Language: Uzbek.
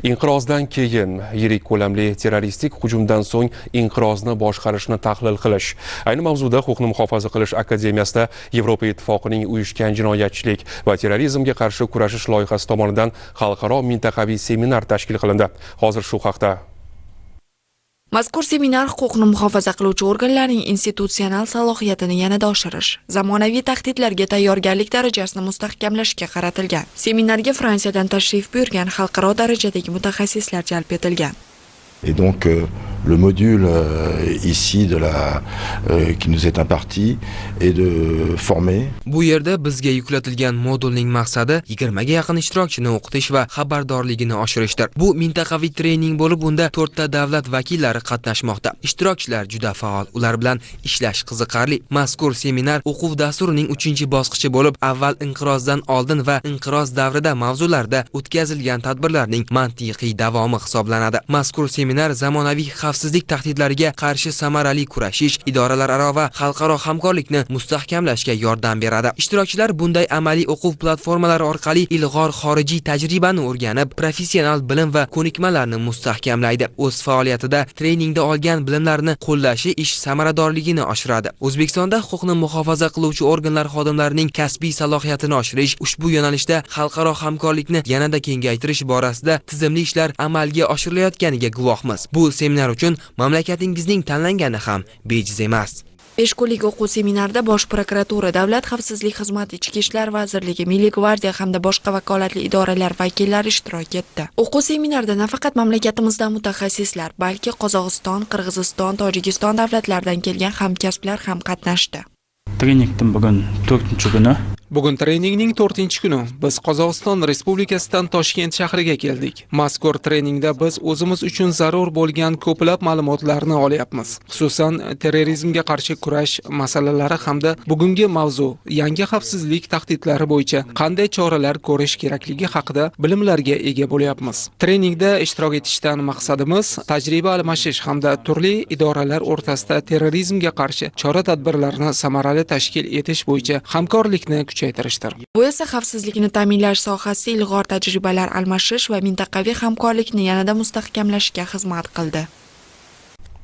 Inqirozdan keyin yirik ko'lamli terroristik hujumdan so'ng inqirozni boshqarishni tahlil qilish. Ayni mavzuda Huquqni muhofaza qilish akademiyasida Yevropa Ittifoqining uyushgan jinoyatchilik va terrorizmga qarshi kurashish loyihasi tomonidan xalqaro mintaqaviy seminar tashkil qilindi. Hozir shu haqda. Mazkur seminar huquqni muhofaza qiluvchi organlarning institutsional salohiyatini yanada oshirish, zamonaviy tahdidlarga tayyorgarlik darajasini mustahkamlashga qaratilgan. Seminarga Fransiyadan tashrif buyurgan xalqaro darajadagi mutaxassislar jalb etilgan. Et donc le module ici qui nous est imparti est de former. Bu yerda bizga yuklatilgan modulning maqsadi 20 ga yaqin ishtirokchini o'qitish va xabardorligini oshirishdir. Bu mintaqaviy trening bo'lib, unda 4 ta davlat vakillari qatnashmoqda. Ishtirokchilar juda faol, ular bilan ishlash qiziqarli. Mazkur seminar o'quv dasturining 3-bosqichi bo'lib, avval inqirozdan oldin va inqiroz davrida mavzularda o'tkazilgan tadbirlarning mantiqiy davomi hisoblanadi. Mazkur seminar zamonaviy xavfsizlik tahdidlariga qarshi samarali kurashish, idoralararo va xalqaro hamkorlikni mustahkamlashga yordam beradi. Ishtirokchilar bunday amaliy o'quv platformalari orqali ilg'or xorijiy tajribani o'rganib, professional bilim va ko'nikmalarni mustahkamlaydi. O'z faoliyatida treningda olgan bilimlarini qo'llashi ish samaradorligini oshiradi. O'zbekistonda huquqni muhofaza qiluvchi organlar xodimlarining kasbiy salohiyatini oshirish, ushbu yo'nalishda xalqaro hamkorlikni yanada kengaytirish borasida tizimli ishlar amalga oshirilayotganiga guvohmiz. Bu seminar uchun mamlakatingizning tanlangani ham bejiz emas. 5 kunlik o'quv seminarida Bosh prokuratura, Davlat xavfsizlik xizmati, Ichki ishlar vazirligi, Milliy gvardiya hamda boshqa vakolatli idoralar vakillari ishtirok etdi. O'quv seminarida nafaqat mamlakatimizdan mutaxassislar, balki Qozog'iston, Qirg'iziston, Tojikiston davlatlaridan kelgan hamkasblar ham qatnashdi. Treningning bugun 4-kuni. Bugun treningning 4-kuni biz Qozog'iston Respublikasidan Toshkent shahriga keldik. Mazkur treningda biz o'zimiz uchun zarur bo'lgan ko'plab ma'lumotlarni olyapmiz. Xususan, terrorizmga qarshi kurash masalalari hamda bugungi mavzu yangi xavfsizlik tahdidlari bo'yicha qanday choralar ko'rish kerakligi haqida bilimlarga ega bo'lyapmiz. Treningda ishtirok etishdan maqsadimiz tajriba almashish hamda turli idoralar o'rtasida terrorizmga qarshi chora-tadbirlarni samarali tashkil etish bo'yicha hamkorlikni kuchaytirishdir. Bu esa xavfsizlikni ta'minlash sohasida ilg'or tajribalar almashish va mintaqaviy hamkorlikni yanada mustahkamlashga xizmat qildi.